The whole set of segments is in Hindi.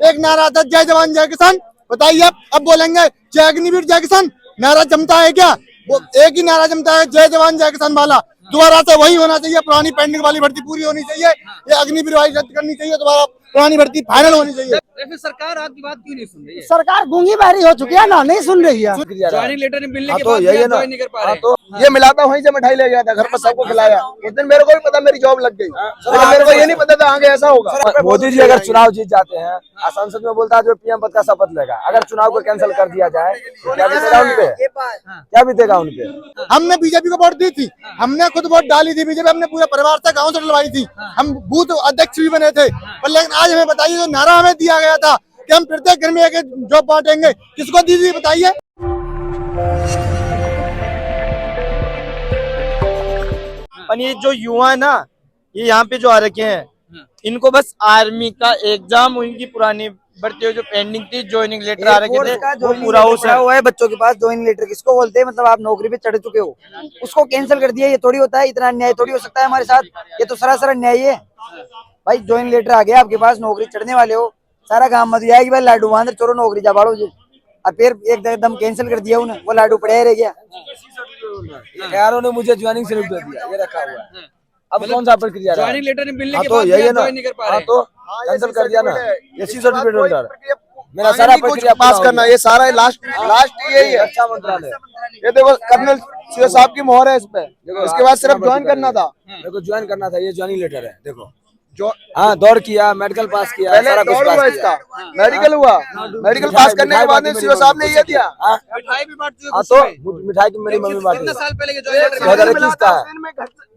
एक नारा था जय जवान जय किसान। बताइए अब बोलेंगे जय अग्निवीर जय किसान, नारा जमता है क्या? वो एक ही नारा जमता है जय जवान जय किसान वाला। दोबारा से वही होना चाहिए, पुरानी पेंडिंग वाली भर्ती पूरी होनी चाहिए, ये अग्निवीर वाली रद्द करनी चाहिए, दोबारा पुरानी भर्ती फाइनल होनी चाहिए। फिर सरकार आपकी बात क्यों नहीं सुन रही है? सरकार गूंगी बहरी हो चुकी है ना, नहीं सुन रही है। ज्वाइनिंग लेटर मिलने के तो बाद यही है ना, ज्वाइन नहीं कर पा रहे। तो ये मिला था वहीं से मिठाई ले गया था, घर पर सबको खिलाया। उस दिन मेरे को भी पता मेरी जॉब लग गई, लेकिन मेरे को ये नहीं पता था आगे ऐसा होगा। मोदी जी अगर चुनाव जीत जाते हैं, संसद में बोलता है जो पीएम पद का शपथ लेगा, अगर चुनाव को कैंसिल कर दिया जाए तो क्या बीतेगा उनपे? क्या बीतेगा उनपे? हमने बीजेपी को वोट दी थी, हमने खुद वोट डाली थी बीजेपी, हमने पूरे परिवार से गांव से डलवाई थी, हम बूथ अध्यक्ष भी बने थे। पर लेकिन आज हमें बताइए जो नारा हमें दिया गया था कि हम प्रत्येक घर में एक जॉब बांटेंगे, किसको दी थी बताइए? ये जो युवा है ना, ये यहाँ पे जो आ रखे हैं, इनको बस आर्मी का एग्जाम, उनकी पुरानी भर्ती जो पेंडिंग थी, ज्वाइनिंग लेटर आ रखे थे, वो पूरा हुआ है। बच्चों के पास ज्वाइनिंग लेटर किसको बोलते हैं? मतलब आप नौकरी पे चढ़ चुके हो, उसको कैंसिल कर दिया। ये थोड़ी होता है, इतना अन्याय थोड़ी हो सकता है हमारे साथ, ये तो सरासर अन्याय है भाई। ज्वाइनिंग लेटर आ गया आपके पास, नौकरी चढ़ने वाले हो, सारा काम मत दिया कि भाई लाडू बांध चोरो नौकरी जा बाड़ो जी, और फिर एकदम कैंसिल कर दिया उन्हें, वो लाडू पड़ा रह गया। यारों ने मुझे ज्वाइनिंग स्लिप दे दिया, ये रखा हुआ है। अब कौन सा प्रक्रिया? ज्वाइनिंग लेटर मिलने के तो बाद यही है ना, ज्वाइन नहीं कर पा रहे। तो कैंसिल कर दिया ना, ये सर्टिफिकेट होल्डर मेरा सारा प्रक्रिया पास करना, ये सारा लास्ट यही है। रक्षा मंत्रालय, ये देखो कर्नल सीओ साहब की मोहर है इस पे। इसके बाद सिर्फ ज्वाइन करना था, मेरे को ज्वाइन करना था। ये ज्वाइनिंग लेटर है, देखो जो हाँ दौड़ किया, मेडिकल पास किया, सारा कुछ पास किया, मेडिकल हुआ, मेडिकल पास करने के बाद सीओ साहब ने ये दिया। मिठाई भी बांट चुके हाँ तो मिठाई की मेरी मम्मी बांटी, कितने साल पहले के ज्वाइन लेटर 2021 का है,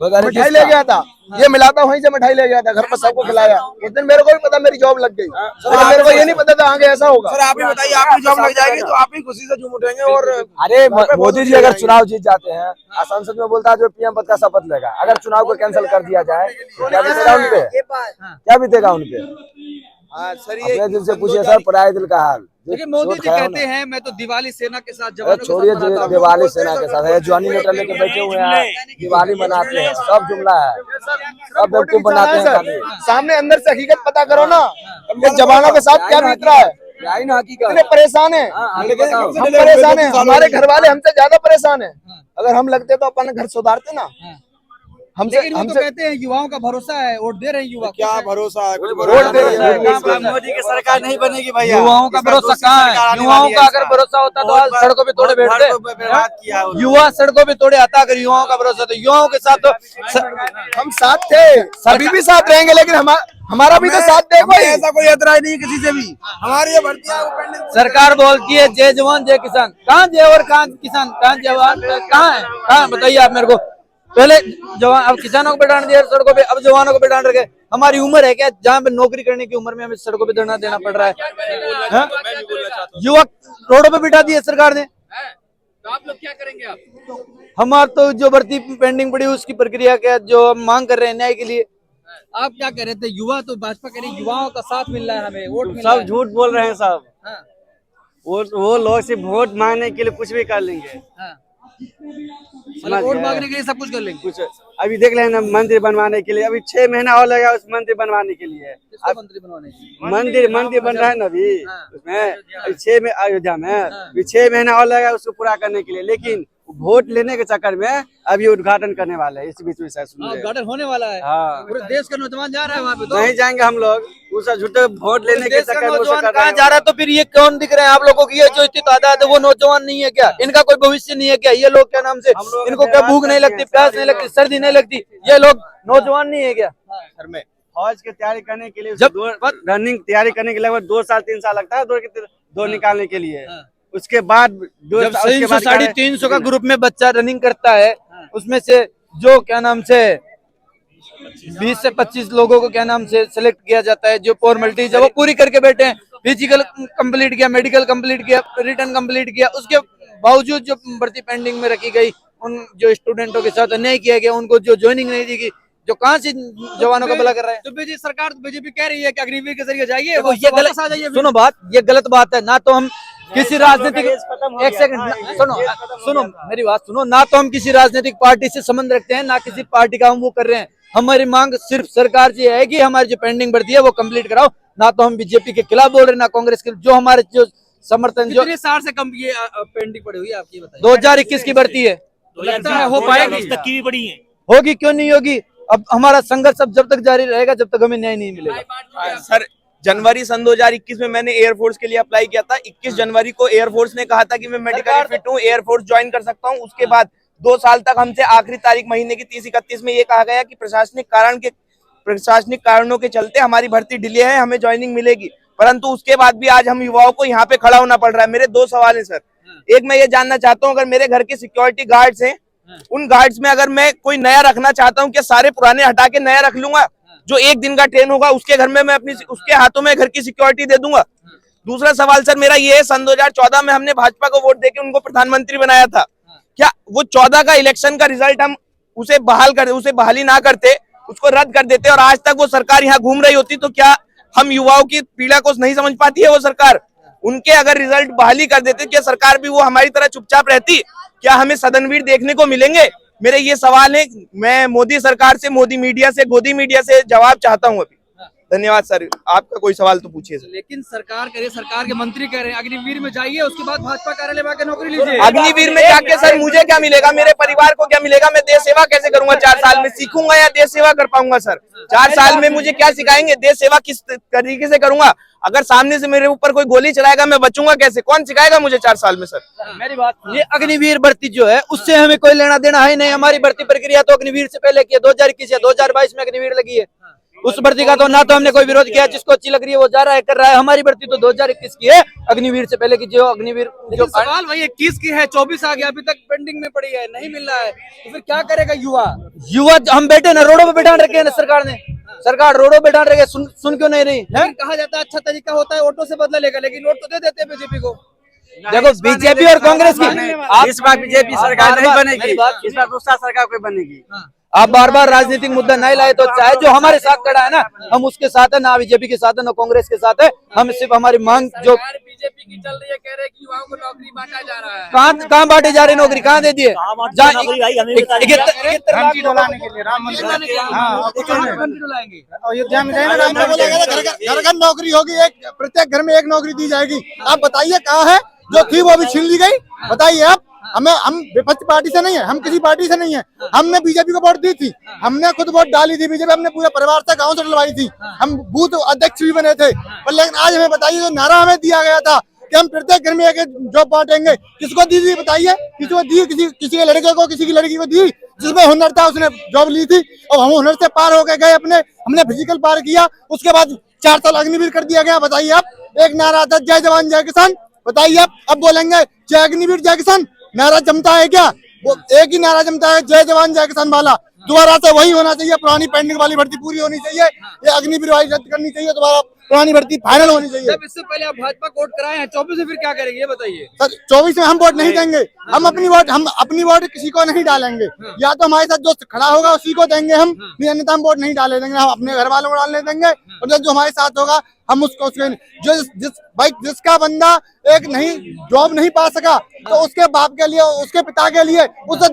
2021 मिठाई ले गया था, ये मिला था वहीं से मिठाई ले गया था, घर पर सबको खिलाया। उस दिन मेरे को भी पता मेरी जॉब लग गई, लेकिन मेरे को ये नहीं पता था आगे ऐसा होगा। सर आप ही बताइए, आपकी जॉब लग जाएगी तो आप ही खुशी से झूम उठेंगे। और अरे मोदी जी अगर चुनाव जीत जाते हैं, संसद में बोलता है जो पीएम पद का शपथ लेगा, अगर चुनाव को कैंसिल कर दिया जाए तो क्या बीतेगा उनपे? क्या बीतेगा उनपे? अपने दिल से पूछिए सर, पराये दिल का हाल। देखिए मोदी जी कहते हैं मैं तो दिवाली सेना के साथ जवानों के छोड़िए साथ मनाता हूं। दिवाली सेना के साथ है, ज्वाइनिंग लेटर लेके बैठे हुए हैं, दिवाली मनाते हैं, सब जुमला है, सब बेवकूफ बनाते हैं खाली। सामने अंदर से हकीकत पता करो ना, जवानों के साथ क्या बीत रहा है। इतने परेशान है, हम परेशान है, हमारे घर वाले हमसे ज्यादा परेशान है। अगर हम लगते तो अपन घर सुधारते ना। हमसे लेकिन वो तो कहते हैं युवाओं का भरोसा है, वोट दे रहे हैं युवा। क्या भरोसा है? कुछ वोट दे रहे हैं। मोदी की सरकार नहीं बनेगी भैया। युवाओं का भरोसा कहाँ है? युवाओं का अगर भरोसा होता तो आज सड़कों पे तोड़े बैठते। युवा सड़कों पे तोड़े आता अगर युवाओं का भरोसा, तो युवाओं के साथ तो हम साथ थे, अभी भी साथ रहेंगे, लेकिन हमारा भी तो साथ दे कोई। ऐसा कोई एतराज नहीं किसी से भी। हमारी ये भर्तियां सरकार बोलती है जय जवान जय किसान, कहाँ जय और कहाँ किसान, कहाँ जवान कहाँ है? कहाँ बताइए आप मेरे को। पहले जवान, अब किसानों को बैठाने दिया सड़कों पे, अब जवानों को बैठाने रखे। हमारी उम्र है क्या जहाँ पे नौकरी करने की उम्र में हमें सड़कों पे धरना देना पड़ रहा है? युवक रोडों पे बिठा दिए सरकार ने, तो आप लोग क्या करेंगे? आप हमार तो जो भर्ती पेंडिंग पड़ी उसकी प्रक्रिया क्या, जो हम मांग कर रहे हैं न्याय के लिए। आप क्या कह रहे थे? युवा तो भाजपा कह रही युवाओं का साथ मिल रहा है, हमें वोट मिल रहा है। सब झूठ बोल रहे हैं सब। वो लोग सिर्फ वोट मांगने के लिए कुछ भी कर लेंगे। वोट मांगने के लिए सब कुछ कर लेंगे। कुछ अभी देख लेना, मंदिर बनवाने के लिए अभी 6 महीना और लगा उस मंदिर बनवाने के लिए। मंदिर बनवाने के लिए मंदिर बन रहा है ना अभी, उसमें अभी 6 में अयोध्या में अभी 6 महीना और लगा उसको पूरा करने के लिए, लेकिन वोट लेने के चक्कर में अभी उद्घाटन करने वाला है। इस बीच में उद्घाटन होने वाला है। हाँ, पूरे देश का नौजवान जा रहा है वहाँ पे। तो नहीं जाएंगे हम लोग, उसे झूठे वोट लेने के चक्कर में नौजवान कहाँ जा रहा है? तो फिर ये कौन दिख रहे हैं आप लोगों की? ये जो इतनी तादाद है वो नौजवान नहीं है क्या? इनका कोई भविष्य नहीं है क्या? ये लोग क्या नाम से, इनको क्या भूख नहीं लगती, प्यास नहीं लगती, सर्दी नहीं लगती? ये लोग नौजवान नहीं है क्या? सर में फौज की तैयारी करने के लिए, जब रनिंग तैयारी करने के लिए लगभग 2 साल 3 साल लगता है दौड़ निकालने के लिए। उसके बाद 350 का ग्रुप में बच्चा रनिंग करता है, उसमें से जो क्या नाम से 20 से 25 लोगों को क्या नाम से सिलेक्ट किया जाता है, जो फॉर्मेलिटी जब वो पूरी करके बैठे हैं, फिजिकल कंप्लीट किया, मेडिकल कंप्लीट किया, रिटर्न कंप्लीट किया, उसके बावजूद जो भर्ती पेंडिंग में रखी गई, उन जो स्टूडेंटों के साथ अन्याय किया गया, उनको जो ज्वाइनिंग नहीं दी गई, जो कहाँ से जवानों का भला कर रहा है? तो सरकार बीजेपी कह रही है कि अग्निवीर के जरिए जाइए। ये गलत, सुनो बात, ये गलत बात है ना। तो हम किसी राजनीतिक, एक सेकंड सुनो मेरी बात सुनो ना। तो हम किसी राजनीतिक पार्टी से संबंध रखते हैं ना, किसी पार्टी का हम वो कर रहे हैं। हमारी मांग सिर्फ सरकार से है कि हमारी जो पेंडिंग भर्ती है वो कंप्लीट कराओ, ना तो हम बीजेपी के खिलाफ बोल रहे, ना कांग्रेस के, जो हमारे जो समर्थन जो कितने साल से कम ये पेंडिंग पड़ी हुई है आपकी बताइए? 2021 की भर्ती है, लगता है हो पाएगी? तक की भी पड़ी है। होगी क्यों नहीं होगी। अब हमारा संघर्ष अब जब तक जारी रहेगा जब तक हमें न्याय नहीं मिलेगा। सर जनवरी सन 2021 में मैंने एयरफोर्स के लिए अप्लाई किया था। 21 जनवरी को एयरफोर्स ने कहा था कि मैं मेडिकली फिट हूँ, एयरफोर्स ज्वाइन कर सकता हूँ। उसके बाद 2 साल तक हमसे आखिरी तारीख महीने की 30-31 में ये कहा गया कि प्रशासनिक कारणों के चलते हमारी भर्ती डिले है, हमें ज्वाइनिंग मिलेगी। परंतु उसके बाद भी आज हम युवाओं को यहाँ पे खड़ा होना पड़ रहा है। मेरे 2 सवाल है सर। एक, मैं ये जानना चाहता हूँ, अगर मेरे घर के सिक्योरिटी गार्ड्स हैं, उन गार्ड्स में अगर मैं कोई नया रखना चाहता हूँ, क्या सारे पुराने हटा के नया रख लूंगा? जो 1 दिन का ट्रेन होगा उसके घर में मैं उसके हाथों में घर की सिक्योरिटी दे दूंगा। दूसरा सवाल सर मेरा ये है, सन 2014 में हमने भाजपा को वोट देके उनको प्रधानमंत्री बनाया था। क्या वो 14 का इलेक्शन का रिजल्ट हम उसे बहाली ना करते, उसको रद्द कर देते और आज तक वो सरकार यहाँ घूम रही होती, तो क्या हम युवाओं की पीड़ा को नहीं समझ पाती है वो सरकार? उनके अगर रिजल्ट बहाली कर देते, क्या सरकार भी वो हमारी तरह चुपचाप रहती? क्या हमें सदनवीर देखने को मिलेंगे? मेरे ये सवाल है। मैं मोदी सरकार से, मोदी मीडिया से, गोदी मीडिया से जवाब चाहता हूँ अभी। धन्यवाद सर। आपका कोई सवाल तो पूछिए सर। लेकिन सरकार कह रही है, सरकार के मंत्री कह रहे हैं अग्निवीर में जाइए, उसके बाद भाजपा कार्यालय में आकर नौकरी लीजिए। अग्निवीर में जाके सर मुझे क्या मिलेगा, मेरे परिवार को क्या मिलेगा? मैं देश सेवा कैसे करूंगा? 4 साल में सीखूंगा या देश सेवा कर पाऊंगा सर? 4 साल में मुझे क्या सिखाएंगे? देश सेवा किस तरीके से करूंगा? अगर सामने से मेरे ऊपर कोई गोली चलाएगा मैं बचूंगा कैसे? कौन सिखाएगा मुझे 4 साल में सर? मेरी बात, ये अग्निवीर भर्ती जो है उससे हमें कोई लेना देना है नहीं। हमारी भर्ती प्रक्रिया तो अग्निवीर से पहले की है, 2021 या 2022 में अग्निवीर लगी है। उस भर्ती का तो ना तो हमने कोई विरोध किया, जिसको अच्छी लग रही है वो जा रहा है, कर रहा है। हमारी भर्ती तो 2021 की है, अग्निवीर से पहले की। जो अग्निवीर जो सवाल वही 21 की है, 24 आ गया, अभी तक पेंडिंग में पड़ी है, नहीं मिल रहा है, तो फिर क्या करेगा युवा? हम बैठे ना, रोडों पे बैठा रखे हैं ना सरकार ने। सरकार रोडों पे बैठा रखे, सुन क्यों नहीं रही है? कहा जाता है अच्छा तरीका होता है ऑटो से बदला लेगा, लेकिन वोट तो दे देते हैं बीजेपी को। देखो बीजेपी और कांग्रेस की इस बार बीजेपी सरकार नहीं बनेगी, इस बार दूसरा सरकार कोई बनेगी। आप बार बार राजनीतिक मुद्दा नहीं लाए तो चाहे जो हमारे साथ खड़ा है ना, हम उसके साथ है, ना बीजेपी के साथ है ना कांग्रेस के साथ है। हम सिर्फ हमारी मांग जो बीजेपी की चल रही है, कह रहे हैं कि युवाओं को नौकरी बांटा जा रहा है। कहाँ बांटे जा रहे, नौकरी कहाँ दे दिए? अयोध्या में घर घर नौकरी होगी, एक प्रत्येक घर में एक नौकरी दी जाएगी। आप बताइए कहाँ है? जो थी वो अभी छीन ली गई। बताइए आप। हम विपक्ष पार्टी से नहीं है, हम किसी पार्टी से नहीं है। हमने बीजेपी को वोट दी थी, हमने खुद वोट डाली थी बीजेपी, हमने पूरे परिवार से गांव से डलवाई थी, हम बूथ अध्यक्ष भी बने थे। पर लेकिन आज हमें बताइए, जो नारा हमें दिया गया था कि हम प्रत्येक घर में एक जॉब बांटेंगे, किसको दी थी बताइए? किसी को दी? किसी के लड़के को, किसी की लड़की को दी? जिसमें हुनर था उसने जॉब ली थी, और हम हुनर से पार होकर गए, हमने फिजिकल पार किया। उसके बाद 4 साल अग्निवीर कर दिया गया। बताइए आप। एक नारा था जय जवान जय किसान। बताइए आप। अब बोलेंगे जय अग्निवीर जय किसान, नारा जमता है क्या? वो एक ही नारा जमता है, जय जवान जय किसान वाला। दोबारा से वही होना चाहिए, पुरानी पेंडिंग वाली भर्ती पूरी होनी चाहिए, ये अग्निवीर वाली रद्द करनी चाहिए, दोबारा पुरानी भर्ती फाइनल होनी चाहिए। जब इससे पहले आप भाजपा को वोट कराए हैं, 24 में फिर क्या करेंगे ये बताइए? सर 24 में हम वोट नहीं देंगे, हम अपनी वोट किसी को नहीं डालेंगे। या तो हमारे साथ जो खड़ा होगा उसी को देंगे हम, नहीं अन्यथा हम वोट नहीं डाले देंगे। हम अपने घर वालों को डालने देंगे, और जो हमारे साथ होगा हम उसको जिसका बंदा एक नहीं जॉब नहीं पा सका, तो उसके बाप के लिए, उसके पिता के लिए उससे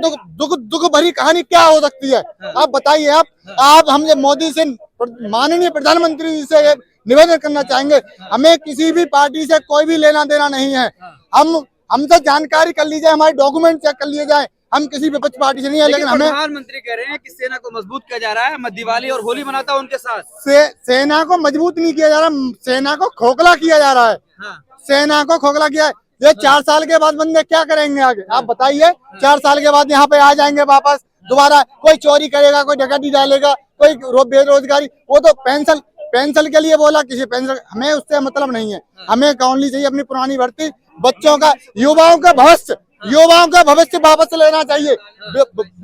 दुख भरी कहानी क्या हो सकती है? आप बताइए। आप हम मोदी से, माननीय प्रधानमंत्री जी से निवेदन करना चाहेंगे, हमें किसी भी पार्टी से कोई भी लेना देना नहीं है। हमसे जानकारी कर ली जाए, हमारे डॉक्यूमेंट चेक कर लिए जाए, हम किसी विपक्ष पार्टी से नहीं है। लेकिन हमें प्रधानमंत्री कह रहे हैं कि सेना को मजबूत किया जा रहा है, मैं दिवाली और होली मनाता हूं उनके साथ। सेना को मजबूत नहीं किया जा रहा, सेना को खोखला किया जा रहा है। सेना को खोखला किया है। ये 4 साल के बाद बंदे क्या करेंगे आगे? आप बताइए। 4 साल के बाद यहाँ पे आ जाएंगे वापस दोबारा, कोई चोरी करेगा, कोई डकैती डालेगा, कोई बेरोजगारी। वो तो पेंशन के लिए बोला, किसी पेंशन, हमें उससे मतलब नहीं है। हमें कौन चाहिए अपनी पुरानी भर्ती, बच्चों का, युवाओं का भविष्य वापस लेना चाहिए।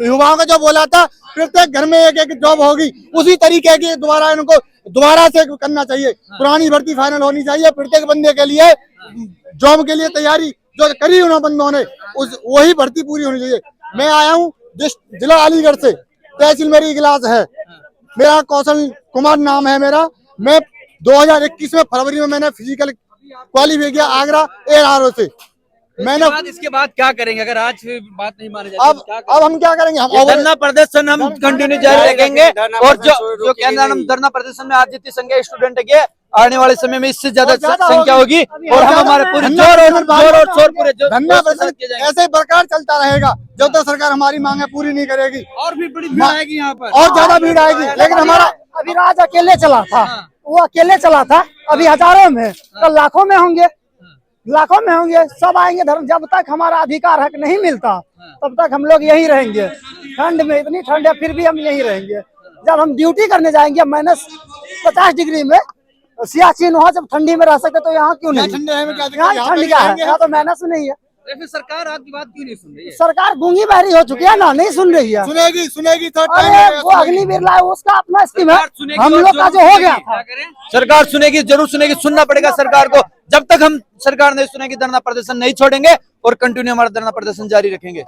युवाओं का जो बोला था प्रत्येक घर में एक जॉब होगी, उसी तरीके की दोबारा इनको दोबारा से करना चाहिए। पुरानी भर्ती फाइनल होनी चाहिए, प्रत्येक बंदे के लिए जॉब के लिए तैयारी जो करी उन्होंने बंदों ने, वही भर्ती पूरी होनी चाहिए। मैं आया हूँ जिला अलीगढ़ से, तहसील मेरी इगलास है, मेरा कौशल कुमार नाम है मेरा। मैं 2021 में फरवरी में मैंने फिजिकल क्वालिफाई किया आगरा ARO से। मैंने इसके बाद क्या करेंगे अगर आज बात नहीं मानी जाती अब तो क्या करेंगे? अब हम क्या करेंगे, हम ये धरना प्रदर्शन हम कंटिन्यू जारी रखेंगे और जो क्या नाम धरना प्रदर्शन में आज जितनी संख्या स्टूडेंट है आने वाले समय में इससे ज्यादा संख्या होगी और हम हमारे पूरे जोर और शोर पूरे धरना प्रदर्शन ऐसे ही बरकरार चलता रहेगा जब तक सरकार हमारी मांगे पूरी नहीं करेगी। और भी बड़ी भीड़ आएगी यहाँ पर और ज्यादा भीड़ आएगी, लेकिन हमारा अभी राज अकेले चला था, वो अकेले चला था, अभी हजारों में, कल लाखों में होंगे, लाखों में होंगे, सब आएंगे धर्म। जब तक हमारा अधिकार हक नहीं मिलता तब तक हम लोग यहीं रहेंगे। ठंड में, इतनी ठंड है फिर भी हम यहीं रहेंगे। जब हम ड्यूटी करने जाएंगे -50 डिग्री में, सियाचिन वहाँ जब ठंडी में रह सकते तो यहाँ क्यों नहीं? यहाँ ठंड क्या है, यहाँ तो माइनस में नहीं है। फिर सरकार आपकी बात क्यों नहीं सुन रही है? सरकार गूंगी बहरी हो चुकी है ना, नहीं सुन रही है। सुनेगी थर्ड अरे वो अग्निवीर लाए, उसका अपना स्कीम है, हम लोग का जो हो गया था। सरकार सुनेगी, जरूर सुनेगी, सुनना पड़ेगा सरकार को। जब तक हम सरकार नहीं सुनेगी धरना प्रदर्शन नहीं छोड़ेंगे और कंटिन्यू हमारा धरना प्रदर्शन जारी रखेंगे।